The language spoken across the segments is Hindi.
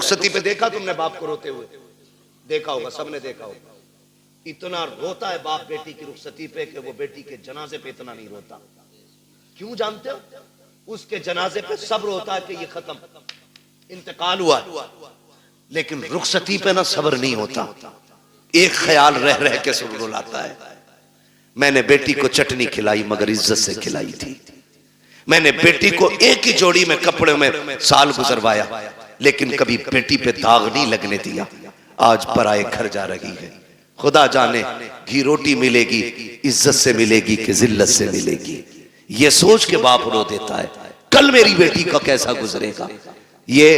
रुखसती पे देखा तुमने बाप को रोते हुए? देखा होगा, सबने देखा होगा। इतना रोता है बाप बेटी की रुखसती पे कि वो बेटी के जनाजे पे इतना नहीं रोता। क्यों जानते हो? उसके जनाजे पे सब रोता है कि ये खत्म, इंतकाल हुआ, लेकिन रुखसती पे ना सब्र नहीं होता। एक ख्याल रह रह के सब रुलाता है। मैंने बेटी को चटनी खिलाई मगर इज्जत से खिलाई थी। मैंने बेटी को एक ही जोड़ी में कपड़े में साल गुजरवाया, लेकिन कभी बेटी पे दाग नहीं लगने दिया। आज पराए घर जा रही है, खुदा जाने घी रोटी मिलेगी, इज्जत से मिलेगी कि जिल्लत से मिलेगी। ये सोच के बाप रो देता है कल मेरी बेटी का कैसा गुजरेगा। ये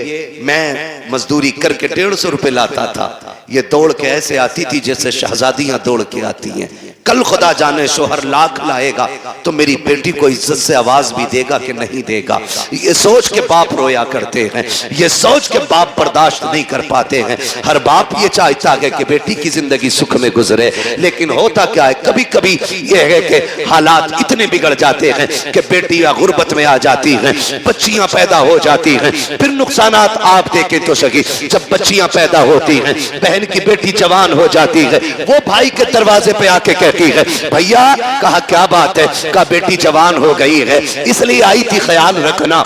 मैं मजदूरी करके 150 रुपए लाता था, ये दौड़ के ऐसे आती थी जैसे शहजादियां दौड़ के आती हैं। कल खुदा जाने शोहर लाख लाएगा तो मेरी बेटी को इज्जत से आवाज भी देगा कि नहीं देगा। ये सोच के बाप रोया करते हैं, ये सोच के बाप बर्दाश्त नहीं कर पाते हैं। हर बाप ये चाहता है कि बेटी की जिंदगी सुख में गुजरे, लेकिन होता क्या है, कभी कभी ये है कि हालात इतने बिगड़ जाते हैं कि बेटियां गुर्बत में आ जाती हैं, बच्चियां पैदा हो जाती हैं। फिर नुकसानात आप देखें तो सही, जब बच्चियां पैदा होती हैं, बहन की बेटी जवान हो जाती है, वो भाई के दरवाजे पे आके कहती है भैया, कहा क्या बात है, कहा बेटी जवान हो गई है इसलिए आई थी, ख्याल रखना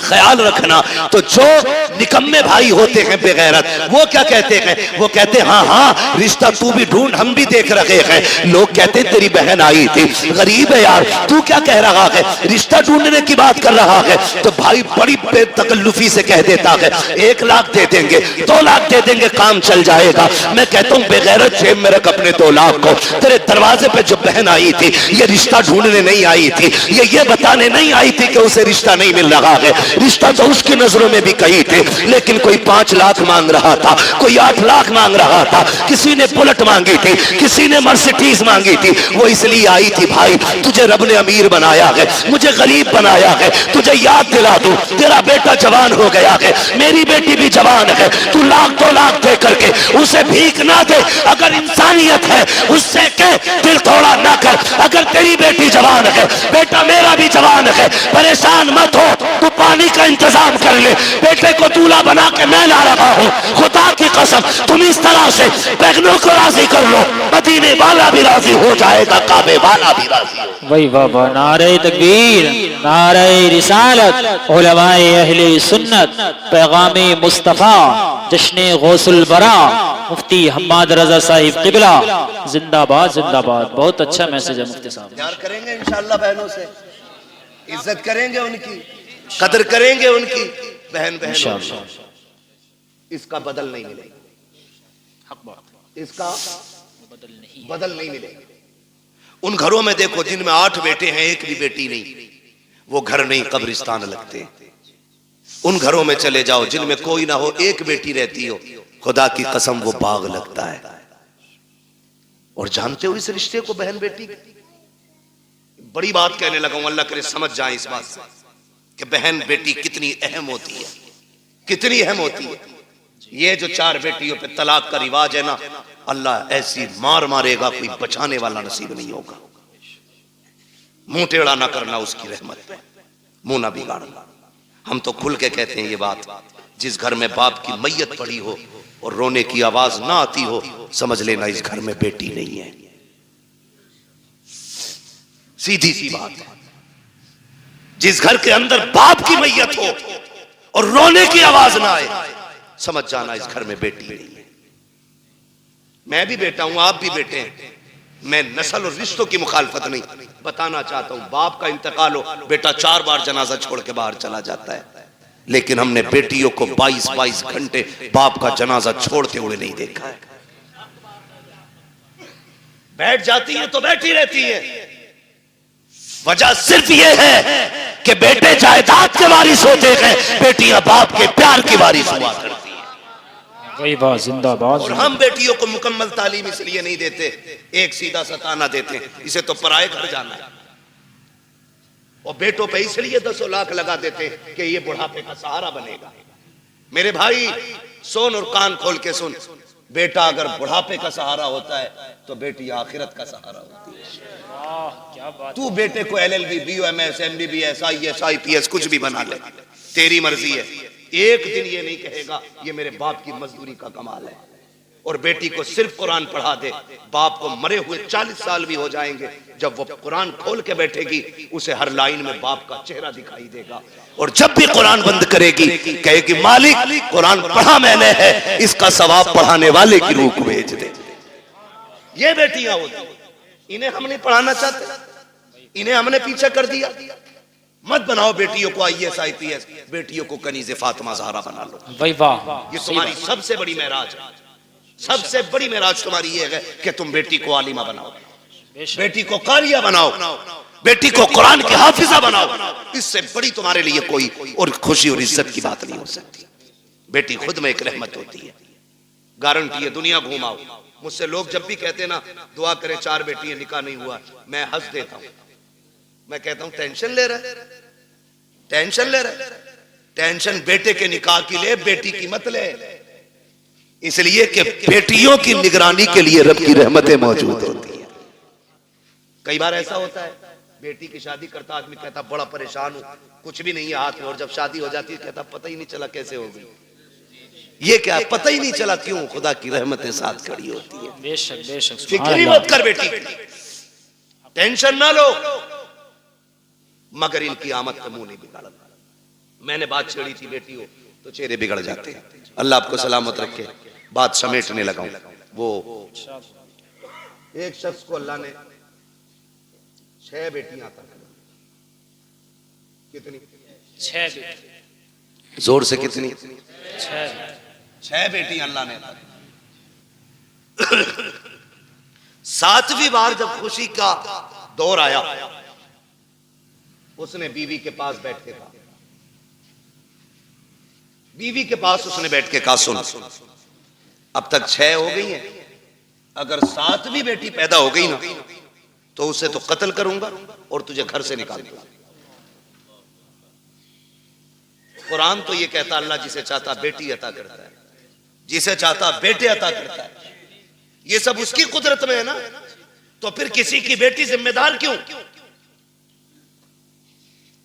ख्याल रखना। तो जो निकम्मे भाई होते हैं बेगैरत, वो क्या कहते हैं, वो कहते हैं हाँ हाँ रिश्ता तू भी ढूंढ, हम भी देख रहे हैं। लोग कहते हैं तेरी बहन आई थी, गरीब है यार, तू क्या कह रहा है, रिश्ता ढूंढने की बात कर रहा है। तो भाई बड़ी बेतकल्लुफी से कह देता है 1 लाख दे देंगे, 2 लाख दे देंगे, काम चल जाएगा। मैं कहता हूँ बेगैरत जेब में रख अपने 2 लाख को। तेरे दरवाजे पे जो बहन आई थी ये रिश्ता ढूंढने नहीं आई थी, ये बताने नहीं आई थी कि उसे रिश्ता नहीं मिल रहा है। रिश्ता तो उसकी नजरों में भी कही थे, लेकिन कोई 5 लाख मांग रहा था, कोई 8 लाख मांग रहा था, किसी ने बुलेट मांगी थी, किसी ने मर्सिडीज मांगी थी। वो इसलिए आई थी भाई, तुझे रब ने अमीर बनाया है, मुझे गरीब बनाया है, तुझे याद दिला दूं तेरा बेटा जवान हो गया है, मेरी बेटी भी जवान है। तू 1-2 लाख दे करके उसे भीख ना दे, अगर इंसानियत है उससे कह दिल थोड़ा ना कर। अगर तेरी बेटी जवान है, बेटा मेरा भी जवान है, परेशान मत हो, तू पानी का इंतजाम कर ले, बेटे को दूल्हा बना के मैं ला रहा हूँ। खुदा की कसम तुम इस तरह से बहनों को राजी कर लो, मदीने वाला भी राजी हो जाएगा, काबे वाला भी राजी हो। वही बाबा, नारे तकबीर, नारे रिसालत, उलमाए अहले सुन्नत, पैगामे मुस्तफा, जश्ने गौसुल बरा, मुफ्ती हम्माद रजा साहिब किबला, जिंदाबाद जिंदाबाद। बहुत अच्छा मैसेज है मुफ्ती साहब। प्यार करेंगे इंशाअल्लाह बहनों से, इज्जत करेंगे उनकी, कदर करेंगे उनकी, बहन इसका बदल नहीं मिलेगा, इसका बदल नहीं मिलेगा। उन घरों में देखो जिनमें 8 बेटे हैं, एक भी बेटी नहीं, वो घर नहीं कब्रिस्तान लगते। उन घरों में चले जाओ जिनमें कोई ना हो, एक बेटी रहती हो, खुदा की कसम वो बाग लगता है। और जानते हो इस रिश्ते को, बहन बेटी, बड़ी बात कहने लगा हूं, अल्लाह करे समझ जाए इस बात से कि बहन बेटी कितनी अहम होती है, कितनी अहम होती है। ये जो 4 बेटियों पे तलाक का रिवाज है ना, अल्लाह ऐसी मार मारेगा, कोई बचाने वाला नसीब नहीं होगा। मुंह टेढ़ा ना करना उसकी रहमत पे, मुंह ना बिगाड़ना। हम तो खुल के कहते हैं ये बात, जिस घर में बाप की मैयत पड़ी हो और रोने की आवाज ना आती हो, समझ लेना इस घर में बेटी नहीं है। सीधी सी बात है। जिस घर के अंदर बाप की मैयत हो और रोने की आवाज ना आए, समझ जाना इस घर में बेटी नहीं है। मैं भी बेटा हूं, आप भी बेटे हैं। मैं नस्ल और रिश्तों की मुखालफत नहीं, बताना चाहता हूं बाप का इंतकाल हो, बेटा 4 बार जनाजा छोड़ के बाहर चला जाता है, लेकिन हमने बेटियों को 22-22 घंटे बाप का जनाजा छोड़ते हुए नहीं देखा है। बैठ जाती है तो बैठी रहती है। वजह सिर्फ ये है कि बेटे जायदाद के वारिस होते हैं, बेटियां बाप के प्यार की वारिस हुआ करती हैं। वही बात, जिंदाबाद। और हम बेटियों को मुकम्मल तालीम इसलिए नहीं देते, एक सीधा सताना देते हैं, इसे तो पराए घर जाना है। और बेटों पे इसलिए 10 लाख लगा देते हैं कि ये बुढ़ापे का सहारा बनेगा। मेरे भाई सुन और कान खोल के सुन, बेटा अगर बुढ़ापे का सहारा होता है तो बेटी आखिरत का सहारा होती है। क्या बात। तू बेटे को LLB, BOMS, MBBS, IAS, IPS कुछ भी बना ले, तेरी मर्जी है, एक दिन ये नहीं कहेगा ये मेरे बाप की मजदूरी का कमाल है। और बेटी को सिर्फ कुरान पढ़ा दे, बाप को मरे हुए 40 साल भी हो जाएंगे, जब वो कुरान खोल के बैठेगी उसे हर लाइन में बाप का चेहरा दिखाई देगा। और जब भी कुरान बंद करेगी कहेगी मालिक कुरान पढ़ा मैंने है, इसका सवाब पढ़ाने वाले की रूह को भेज दे। ये बेटियां होती, इन्हें हम नहीं पढ़ाना चाहते, इन्हें हमने पीछे कर दिया। मत बनाओ बेटियों को IAS IPS, बेटियों को कनीज़े फातिमा ज़हरा बना लो। भाई वाह, ये तुम्हारी सबसे बड़ी महराज है, सबसे बड़ी महराज तुम्हारी ये है कि तुम बेटी को आलिमा बनाओ, बेटी को कारिया बनाओ, बेटी को कुरान की हाफिजा बनाओ। इससे बड़ी तुम्हारे लिए कोई और खुशी और इज्जत की बात नहीं हो सकती। बेटी खुद में एक रहमत होती है, गारंटी है। दुनिया घुमाओ, मुझसे लोग जब भी कहते ना दुआ करे 4 बेटियां निकाह नहीं हुआ, मैं हंस देता हूं। मैं कहता हूं टेंशन ले रहा है, टेंशन ले रहा है, टेंशन बेटे के निकाह की ले, बेटी की मत ले। इसलिए कि बेटियों की निगरानी के लिए रब की रहमतें मौजूद होती हैं। कई बार ऐसा होता है बेटी की शादी करता आदमी कहता बड़ा परेशान हूं, कुछ भी नहीं है हाथ में, और जब शादी हो जाती है कहता पता ही नहीं चला कैसे हो गई। ये क्या पता ही नहीं चला, क्यों? खुदा की रहमतें साथ खड़ी होती है। बेशक बेशक, फिक्र मत कर बेटी, टेंशन ना लो, मगर इनकी आमद का मुंह नहीं बिगाड़ा। मैंने बात छेड़ी थी बेटियों तो चेहरे बिगड़ जाते हैं। अल्लाह आपको सलामत रखे। बात समेटने लगा हूं। वो एक शख्स को अल्लाह ने 6 बेटियां अता की। कितनी? 6 बेटी। जोर से कितनी? 6 बेटियां अल्लाह ने अता की। 7वीं बार जब खुशी का दौर आया, उसने बीवी के पास बैठ के कहा, बीवी के पास उसने बैठ के कहा सुन, अब तक 6 हो गई हैं, अगर 7वीं बेटी पैदा हो गई ना तो उसे तो कत्ल करूंगा और तुझे घर से निकाल दूंगा। कुरान तो ये कहता अल्लाह जिसे चाहता बेटी अता करता है, जिसे चाहता बेटे अता करता है। ये सब उसकी कुदरत में है ना, तो फिर किसी की बेटी जिम्मेदार क्यों?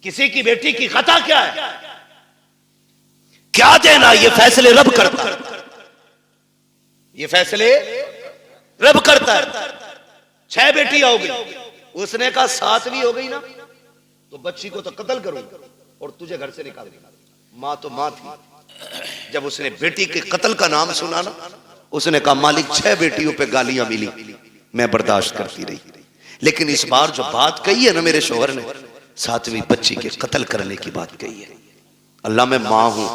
किसी की बेटी की खता क्या है? क्या देना? ये फैसले रब करता है, ये फैसले रब करता है। 6 बेटियां हो गई, उसने कहा 7वीं हो गई ना तो बच्ची को तो कत्ल करूंगा और तुझे घर से निकाल दूंगा। मां तो मां थी, जब उसने बेटी के कत्ल का नाम सुना ना, उसने कहा मालिक 6 बेटियों पे गालियां मिली, मैं बर्दाश्त करती रही, लेकिन इस बार जो बात कही है ना मेरे शोहर ने, 7वीं बच्ची के कत्ल करने की बात कही है। अल्लाह मैं मां हूं,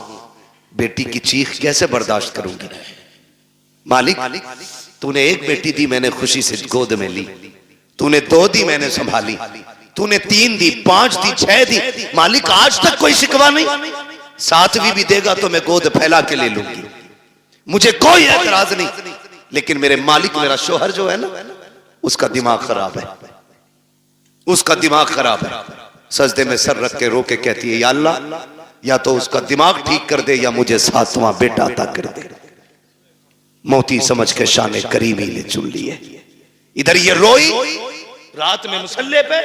बेटी की चीख कैसे बर्दाश्त करूंगी? मालिक तूने 1 बेटी दी, मैंने खुशी से गोद में ली, तूने 2 दी, मैंने संभाली, तूने 3 दी, 5 दी, 6 दी, मालिक आज तक कोई शिकवा नहीं, 7वीं भी देगा तो मैं गोद फैला के ले लूंगी, मुझे कोई एतराज नहीं। लेकिन मेरे मालिक, मेरा शोहर जो है ना, उसका दिमाग खराब है, उसका दिमाग खराब है। सजदे में सर रख के रो के कहती है या अल्लाह, या तो उसका दिमाग ठीक कर दे या मुझे 7वां बेटा अता कर दे। मोती समझ के शाने करीमी ने चुन लिए। इधर ये रोई रात में मुसल्ले पे,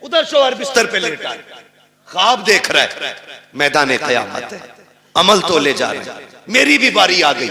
उधर शोहर बिस्तर पे लेटा है, ख्वाब देख रहा है, मैदान क़यामत है, अमल तो ले जा रहे, मेरी भी बारी आ गई,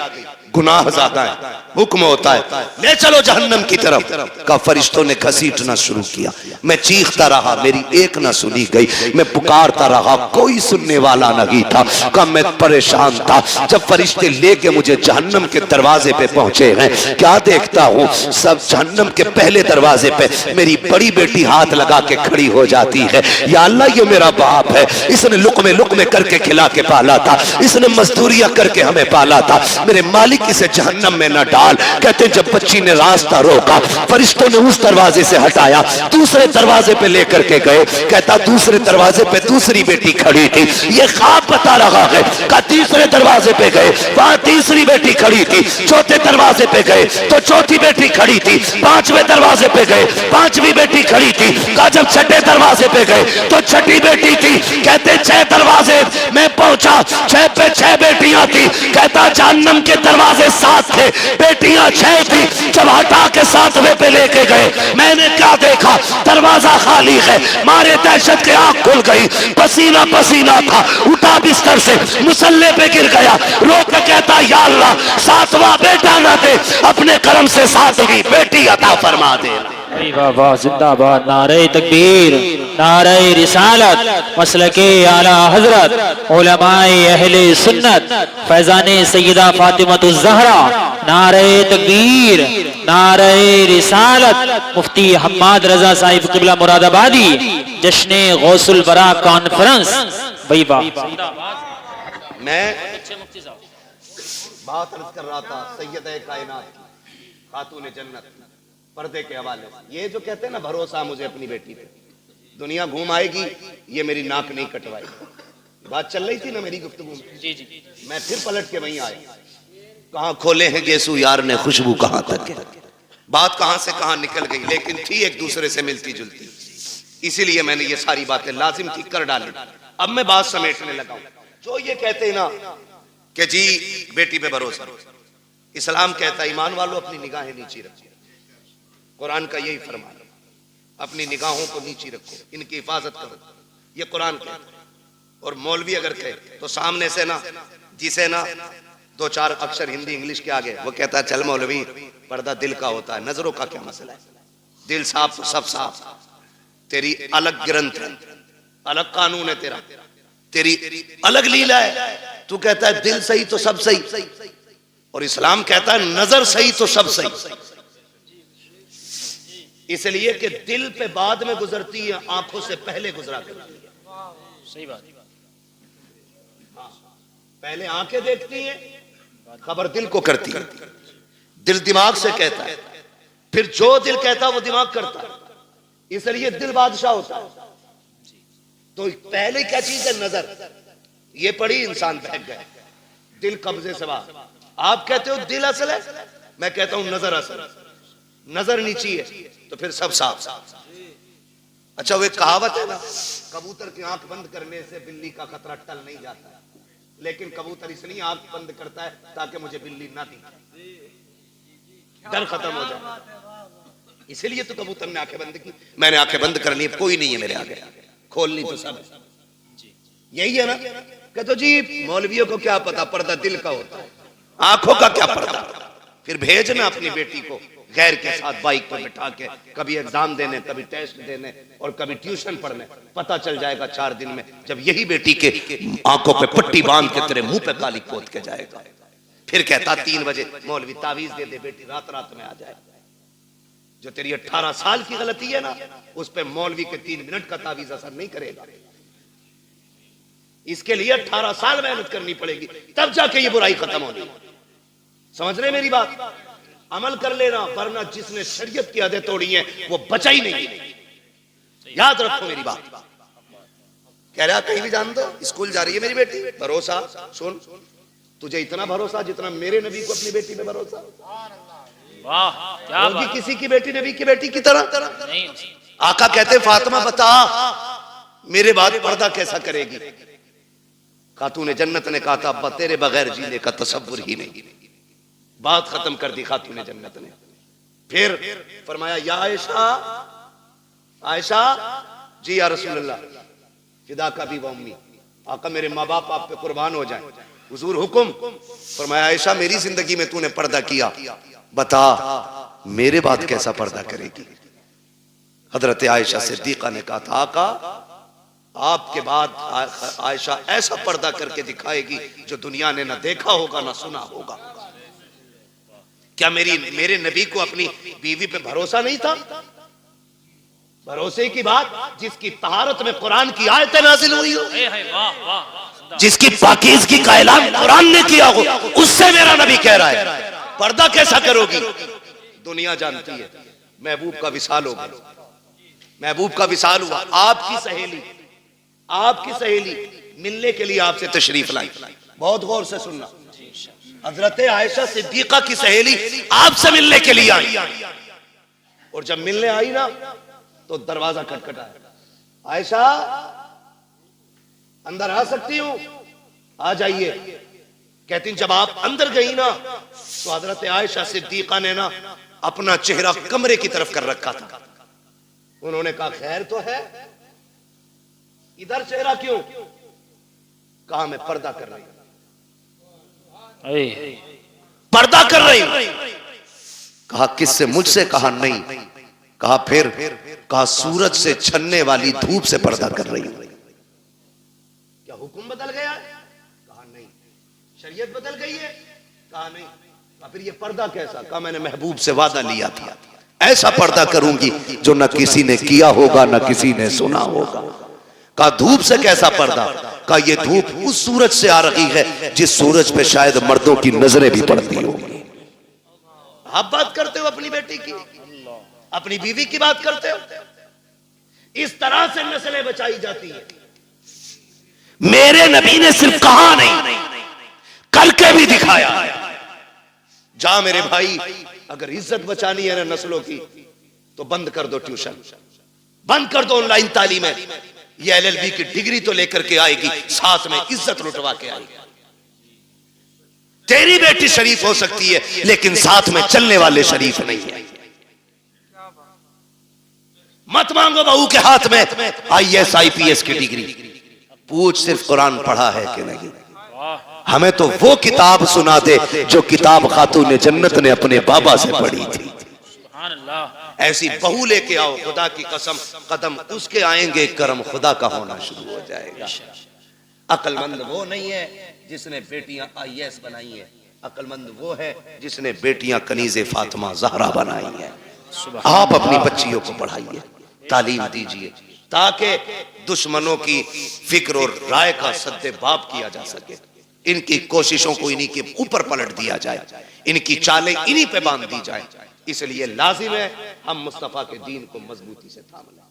गुनाह ज्यादा है, हुक्म होता है ले चलो जहन्नम की तरफ। का फरिश्तों ने घसीटना शुरू किया, मैं चीखता रहा, मेरी एक ना सुनी गई, मैं पुकारता रहा, कोई सुनने वाला नहीं था। का मैं परेशान था। जब फरिश्ते लेके मुझे जहन्नम के दरवाजे पे पहुंचे हैं, क्या देखता हूँ, सब जहन्नम के पहले दरवाजे पे मेरी बड़ी बेटी हाथ लगा के खड़ी हो जाती है। या अल्लाह ये मेरा बाप है, इसने लुकमे लुकमे करके खिला के पाला था, इसने मजदूरियां करके हमें पाला था, मेरे मालिक इसे जहन्नम में न डाल। कहते जब बच्ची ने रास्ता रोका, फरिश्तों ने उस दरवाजे से हटाया, दूसरे दरवाजे पे लेकर के गए। कहता दूसरे दरवाजे पे दूसरी बेटी खड़ी थी, ये ख्वाब बता रहा है। का तीसरे दरवाजे पे गए, वहां तीसरी बेटी खड़ी थी, चौथे दरवाजे पे गए तो चौथी बेटी खड़ी थी, 5वें दरवाजे पे गए 5वीं बेटी खड़ी थी। का जब 6ठे दरवाजे पे गए तो 6ठी बेटी थी। कहते 6 दरवाजे मैं पहुंचा, 6 पे 6 बेटियां थी। कहता जहन्नम के दरवाजे दरवाजे 7 थे, बेटियां 6 थी। जब हटा के 7वें पे लेके गए, मैंने क्या देखा, दरवाजा खाली है। मारे दहशत के आंख खुल गई, पसीना पसीना था, उठा बिस्तर से, मुसल्ले पे गिर गया, रो के कहता या अल्लाह 7वां बेटा ना दे, अपने करम से 7वीं बेटी अता फरमा दे। वाह वाह, जिंदाबाद, नारे तकबीर, नारे रिसालत, मसलके आला हजरत, उलमाए अहले सुन्नत, फैजाने सैयदा फातिमतुज़ ज़हरा, नारे तकबीर, नारे रिसालत, मुफ्ती हम्माद रजा साहिब क़िबला मुरादाबादी, जश्ने गौसुल बरा कॉन्फ्रेंस। भाई वाह, मैं बात अर्ज कर रहा था सैयद कायनात की, खातून जन्नत, पर्दे के हवाले से। ये जो कहते हैं ना भरोसा मुझे अपनी बेटी पे, दुनिया घूम आएगी, ये मेरी नाक नहीं कटवाएगी। बात चल रही थी ना मेरी गुफ्तगू में, जी जी, मैं फिर पलट के वहीं आया। कहाँ खोले हैं गेसू यार ने खुशबू कहाँ तक है, बात कहाँ से कहाँ निकल गई, लेकिन थी एक दूसरे से मिलती जुलती, इसीलिए मैंने ये सारी बातें लाजिम थी कर डाली। अब मैं बात समेटने लगा हूं। जो ये कहते हैं ना कि जी बेटी पे भरोसा, इस्लाम कहता है ईमान वालों अपनी निगाहें नीची रखो, कुरान का यही फरमान, अपनी निगाहों को नीची रखो, इनकी हिफाजत करो, ये कुरान कहता है। और मौलवी अगर कहे तो सामने से ना, जिसे ना 2-4 अक्षर हिंदी इंग्लिश के आगे, वो कहता है चल मौलवी पर्दा दिल का होता है, नजरों का क्या मसला है, दिल साफ तो सब साफ, तेरी अलग ग्रंथ है, अलग कानून है तेरा, तेरी अलग लीला है। तू कहता है दिल सही तो सब सही, और इस्लाम कहता है नजर सही तो सब सही। इसलिए कि दिल पे बाद में गुजरती है, आंखों से पहले गुजरा करती है। सही बात, पहले आंखें देखती हैं, खबर दिल को करती है, दिल दिमाग से कहता है, फिर जो दिल कहता है वो दिमाग करता है, इसलिए दिल बादशाह होता है। तो पहले क्या चीज है, नजर, ये पड़ी इंसान बहक गया, दिल कब्जे से बाहर। आप कहते हो दिल असल है, मैं कहता हूं नजर असल है। नजर नीची है तो फिर सब साफ। अच्छा वो एक कहावत है ना, कबूतर की आंख बंद करने से बिल्ली का खतरा टल नहीं जाता, लेकिन कबूतर इसलिए आंख बंद करता है ताकि मुझे बिल्ली ना दिखे, डर खत्म हो जाए, इसलिए तो कबूतर ने आंखें बंद की। मैंने आंखें बंद कर ली, कोई नहीं है मेरे आगे, खोलनी तो सब है। यही है ना, कहते जी मौलवियों को क्या पता पर्दा दिल का होता है, आंखों का क्या पर्दा। फिर भेजना अपनी बेटी को गैर के साथ बाइक पर बिठा के, कभी एग्जाम देने, कभी टेस्ट देने, और कभी ट्यूशन पढ़ने, पता चल जाएगा 4 दिन में, जब यही बेटी के आंखों पे पट्टी बांध के तेरे मुंह पे काली पोत के जाएगा। फिर कहता 3 बजे मौलवी तावीज दे दे, बेटी रात रात में आ जाए। जो तेरी 18 साल की गलती है ना, उस पे मौलवी के 3 मिनट का तावीज असर नहीं करेगा। इसके लिए 18 साल मेहनत करनी पड़ेगी, तब जाके ये बुराई खत्म होगी। समझ रहे मेरी बात, अमल कर लेना, वरना जिसने शरीयत की हदें तोड़ी है वो बचा ही नहीं। याद रखो मेरी बात। कह रहा कहीं भी जान दो, स्कूल जा रही है मेरी बेटी, भरोसा सुन, तुझे इतना भरोसा जितना मेरे नबी को अपनी बेटी पे भरोसा। वाह क्या बात, किसी की बेटी नबी की बेटी की तरह नहीं। आका कहते फातिमा बता मेरे बाद पर्दा कैसा करेगी। खातून जन्नत ने कहा था अब्बा तेरे बगैर जीने का तसव्वुर ही नहीं। बात खत्म कर दी खातून जन्नत ने। फिर फरमाया या आयशा, आयशा जी या रसूलल्लाह फिदा का भी वम्मी, आका मेरे माँ बाप आप पे कुर्बान हो जाएं, हुजूर हुक्म। फरमाया आयशा मेरी जिंदगी में तूने पर्दा किया, बता मेरे बाद कैसा पर्दा करेगी। हजरत आयशा सिद्दीका ने कहा था आका आपके बाद आयशा ऐसा पर्दा करके दिखाएगी जो दुनिया ने ना देखा होगा ना सुना होगा। क्या मेरे नबी को अपनी बीवी पे भरोसा नहीं था? भरोसे की बात जिसकी तहारत में कुरान की आयतें नाजिल हुई हो, जिसकी पाकीज़गी का ऐलान कुरान ने किया हो, उससे मेरा नबी कह रहा है पर्दा कैसा करोगी। दुनिया जानती है महबूब का विसाल हो गया, महबूब का विसाल हुआ। आपकी सहेली मिलने के लिए आपसे तशरीफ लाई। बहुत गौर से सुनना, हजरत आयशा सिद्दीका की सहेली आपसे मिलने के लिए आई, और जब मिलने आई ना तो दरवाजा खटखटाया, आयशा अंदर आ सकती हूं? आ जाइए। कहती जब आप अंदर गई ना तो हजरत आयशा सिद्दीका ने ना अपना चेहरा कमरे की तरफ कर रखा था। उन्होंने कहा खैर तो है, इधर चेहरा क्यों? कहा मैं पर्दा कर रही हूं, पर्दा कर रही हूं। कहा किससे? मुझसे। कहा नहीं। कहा फिर? कहा सूरज से छनने वाली धूप से पर्दा कर रही हूं। क्या हुक्म बदल गया? कहा नहीं। शरीयत बदल गई है? कहा नहीं। कहा फिर ये पर्दा कैसा? कहा मैंने महबूब से वादा लिया था, ऐसा पर्दा करूंगी जो न किसी ने किया होगा न किसी ने सुना होगा। कहा धूप से कैसा पर्दा? कहा ये धूप उस सूरज से आ रही है जिस सूरज पे शायद मर्दों की नजरें भी पड़ती होंगी। आप बात करते हो अपनी बेटी की, अपनी बीवी की बात करते हो। इस तरह से नस्लें बचाई जाती है। मेरे नबी ने सिर्फ कहा नहीं, करके भी दिखाया। जा मेरे भाई, अगर इज्जत बचानी है ना नस्लों की, तो बंद कर दो ट्यूशन, बंद कर दो ऑनलाइन तालीम। ये LLB की डिग्री तो लेकर के आएगी, साथ में इज्जत लुटवा के आएगी। तेरी बेटी शरीफ हो सकती है, लेकिन साथ में चलने वाले शरीफ नहीं है। मत मांगो बहू के हाथ में IAS IPS की डिग्री, पूछ सिर्फ कुरान पढ़ा है कि नहीं। हमें तो वो किताब सुना दे जो किताब खातून जन्नत ने अपने बाबा से पढ़ी थी। ऐसी बहू लेके आओ, खुदा की कसम कदम उसके आएंगे, करम खुदा का होना शुरू हो जाएगा। अक्लमंद वो नहीं है जिसने बेटियां IAS बनाई है, अक्लमंद वो है जिसने बेटियां कनीज़े फातिमा ज़हरा बनाई है। आप अपनी बच्चियों को पढ़ाइए, तालीम दीजिए, ताकि दुश्मनों की फिक्र और राय का सद्देबाब किया जा सके। इनकी कोशिशों को इन्हीं के ऊपर पलट दिया जाए, इनकी चालें इन्हीं पे बांध दी जाए। इसलिए लाजिम है हम मुस्तफा के दीन को मजबूती से थाम लें,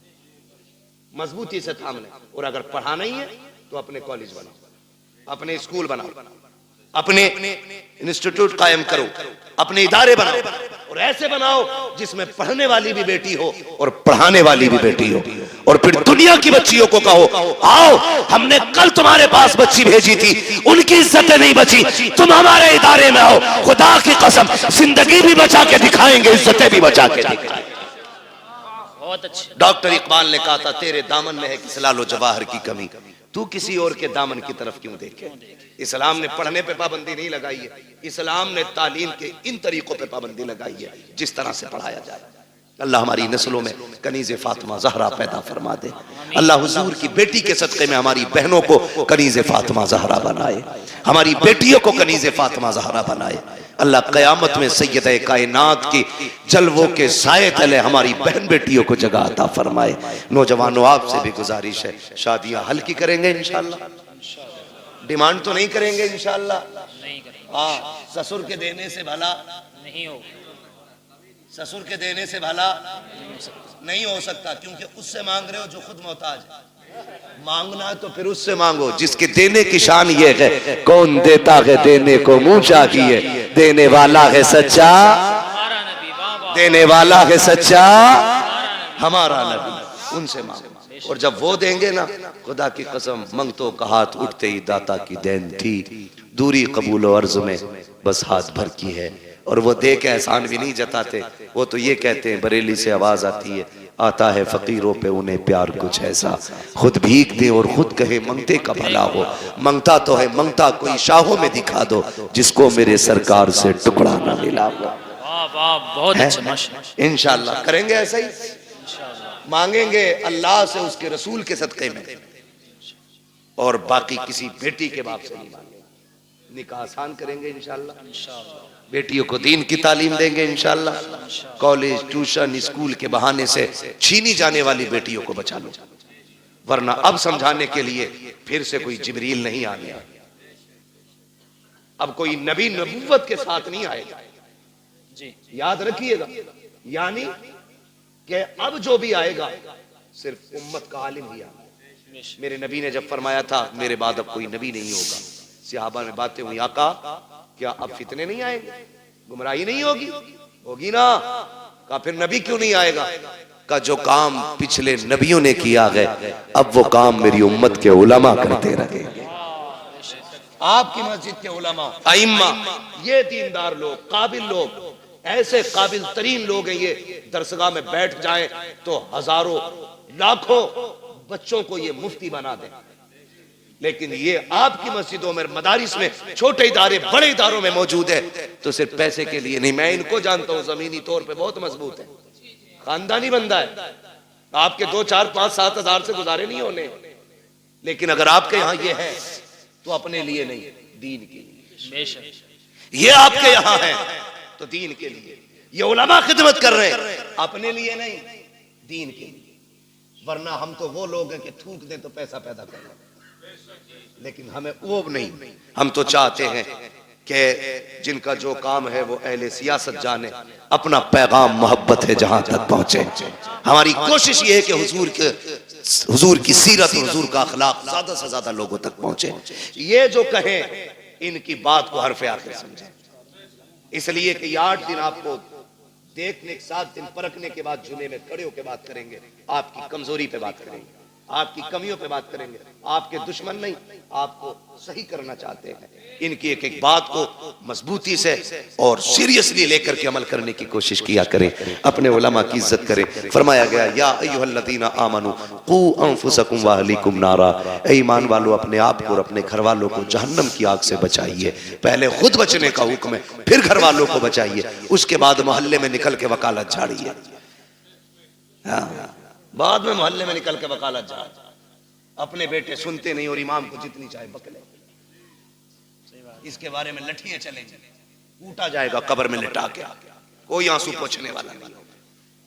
मजबूती से थाम लें। और अगर पढ़ाना ही है तो अपने कॉलेज बनाओ, अपने स्कूल बनाओ, अपने इंस्टीट्यूट कायम करो, अपने इदारे बनाओ, और ऐसे बनाओ जिसमें पढ़ने वाली भी बेटी हो और पढ़ाने वाली भी बेटी हो। और फिर दुनिया की बच्चियों को कहो, आओ हमने कल तुम्हारे पास बच्ची भेजी थी, उनकी इज्जतें नहीं बची, तुम हमारे इदारे में आओ, खुदा की कसम जिंदगी भी बचा के दिखाएंगे, इज्जतें भी बचा के दिखाएंगे। डॉक्टर इकबाल ने कहा था, तेरे दामन में है किस लालो जवाहर की कमी, तू किसी और के दामन की तरफ क्यों देखे। इस्लाम ने पढ़ने पे पाबंदी नहीं लगाई है, इस्लाम ने तालीम के इन तरीकों पे पाबंदी लगाई है जिस तरह से पढ़ाया जाए। अल्लाह हमारी नस्लों में कनीज़े फातिमा ज़हरा पैदा फरमा दे। अल्लाह हुजूर की बेटी के सदक़े में हमारी बहनों को कनीज़े फातिमा ज़हरा बनाए, हमारी बेटियों को कनीज़े फातिमा ज़हरा बनाए। अल्लाह क़यामत में सैयदे कायनात की जलवों के साए तले हमारी बहन बेटियों को जगह अता फरमाए। नौजवानों आपसे भी गुजारिश है, शादियां हल्की करेंगे इंशाअल्लाह, डिमांड तो नहीं करेंगे इंशाअल्लाह। हाँ, ससुर के देने से भला नहीं हो, ससुर के देने से भला नहीं हो सकता, क्योंकि उससे मांग रहे हो जो खुद मोहताज है। मांगना है तो फिर उससे मांगो जिसके देने की शान ये है, कौन देता है देने को मुंह चाहिए, देने वाला है सच्चा, देने वाला है सच्चा हमारा नबी, उनसे मांगो। और जब वो देंगे ना, खुदा की कसम मंगतों का हाथ उठते ही दाता की देन थी, दूरी कबूल और अर्ज में बस हाथ भर की है। और वो दे के एहसान भी नहीं जताते, वो तो ये कहते हैं, बरेली से आवाज आती है, आता है फकीरों पे उन्हें प्यार कुछ ऐसा, खुद भीख दे और खुद कहे मंगते का भला हो। मंगता तो है, मंगता कोई शाहों में दिखा दो जिसको मेरे सरकार से टुकड़ा ना मिला हो। बहुत अच्छा, इंशाअल्लाह करेंगे ऐसा ही, मांगेंगे अल्लाह से उसके रसूल के सदक़े में, और बाकी किसी बेटी के बाप से नहीं मांगेंगे। निकाह आसान करेंगे इंशाअल्लाह, बेटियों को दीन की तालीम देंगे इंशाअल्लाह। कॉलेज ट्यूशन स्कूल के बहाने से छीनी जाने वाली बेटियों को बचा लो, वरना अब समझाने के लिए फिर से कोई जिब्रील नहीं आ गया, अब कोई नबी नबूवत के साथ नहीं आएगा जी, याद रखिएगा। यानी कि अब जो भी आएगा सिर्फ उम्मत का आलिम ही आएगा। मेरे नबी ने जब फरमाया था मेरे बाद अब कोई नबी नहीं होगा, सहाबा में बातें हुई, आका क्या अब फितने नहीं आएंगे, गुमराही नहीं होगी? होगी ना। कहा फिर नबी क्यों नहीं आएगा? का जो काम पिछले नबियों ने किया है अब वो काम मेरी उम्मत के उलमा करते रहेंगे। आपकी मस्जिद के उलमा, अइम्मा, ये दीनदार लोग, काबिल लोग, ऐसे काबिल तरीन लोग हैं, ये दरसगाह में बैठ जाएं तो हजारों लाखों बच्चों को ये मुफ्ती बना दें। लेकिन ये आपकी मस्जिदों में, मदारिस में, छोटे इदारे बड़े इदारों में मौजूद है तो सिर्फ पैसे के लिए नहीं। मैं इनको जानता हूं, जमीनी तौर पे बहुत मजबूत है, खानदानी बंदा है, आपके 2, 4, 5, 7 हजार से गुजारे नहीं होने। लेकिन अगर आपके यहाँ ये है तो अपने लिए नहीं, दीन के लिए। ये आपके यहाँ है तो दीन के लिए। ये उलमा खिदमत कर रहे हैं, अपने लिए नहीं, दीन के लिए। वरना हम तो वो लोग हैं कि थूक दें तो पैसा पैदा कर लें, लेकिन हमें वो नहीं। हम तो चाहते हैं कि जिनका जो काम है वो अहले सियासत जाने, अपना पैगाम मोहब्बत है जहां तक पहुंचे। हमारी कोशिश ये है कि हुजूर की सीरत और हुजूर का अखलाक ज्यादा से ज्यादा लोगों तक पहुंचे। ये जो कहें इनकी बात को हरफ आखिर समझें, इसलिए कि ये 8 दिन आपको देखने, 7 दिन परखने के बाद जुमे में खड़े होकर बात करेंगे, आपकी कमजोरी पे बात करेंगे, आपकी कमियों पे बात करेंगे। आपके दुश्मन नहीं, आपको सही करना चाहते हैं। इनकी एक एक बात को मजबूती से और सीरियसली लेकर के अमल करने की कोशिश किया करें, अपने उलमा की इज्जत करें। फरमाया गया, या अय्युहल्लज़ीना आमनू क़ू अनफुसकुम व अहलीकुम नारा, ऐ ईमान वालों अपने आप को और अपने घर वालों को जहन्नम की आग से बचाइए। पहले खुद बचने का हुक्म है, फिर घर वालों को बचाइए, उसके बाद मोहल्ले में निकल के वकालत झाड़िए। बाद में मोहल्ले में निकल के वकालत झाड़, अपने बेटे सुनते नहीं और इमाम को जितनी चाहे बकले, इसके बारे में लठियां चलेंगी, कूटा जाएगा कब्र में लिटा के, कोई आंसू पोंछने वाला नहीं होगा।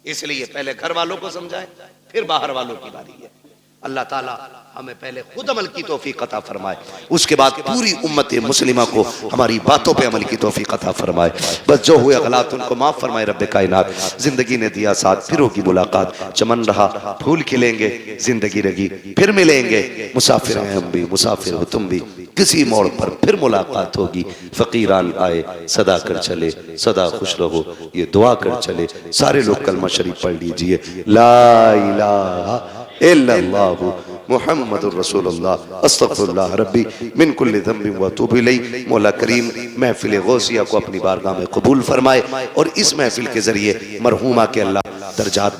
इसलिए पहले घर वालों को समझाएं, फिर बाहर वालों की बारी है। अल्लाह ताला हमें पहले खुद अमल की तौफीक अता फरमाए, उसके बाद पूरी उम्मत मुस्लिमा को हमारी बातों पे अमल की तौफीक अता फरमाए। बस जो हुए गलत उनको माफ फरमाए रब्बे कायनात। जिंदगी ने दिया साथ, फिर होगी मुलाकात, चमन रहा फूल खिलेंगे, जिंदगी रही फिर मिलेंगे। मुसाफिर हैं हम भी, मुसाफिर हो तुम भी, किसी मोड़ पर फिर मुलाकात होगी। फकीरान आए सदा कर चले, सदा खुश रहो ये दुआ कर चले। सारे लोग कलमा शरीफ पढ़ लीजिए, ला इलाहा इल्लल्लाहु मुहम्मदुर रसूलुल्लाह अस्तगफिरुल्लाह रब्बी मिन कुल्ली ज़ंबिन व अतूबु इलैहि। मौला करीम महफिल गौसिया को अपनी बारगाह में कबूल फरमाए और इस महफिल के जरिए मरहूमा के अल्लाह दर्जात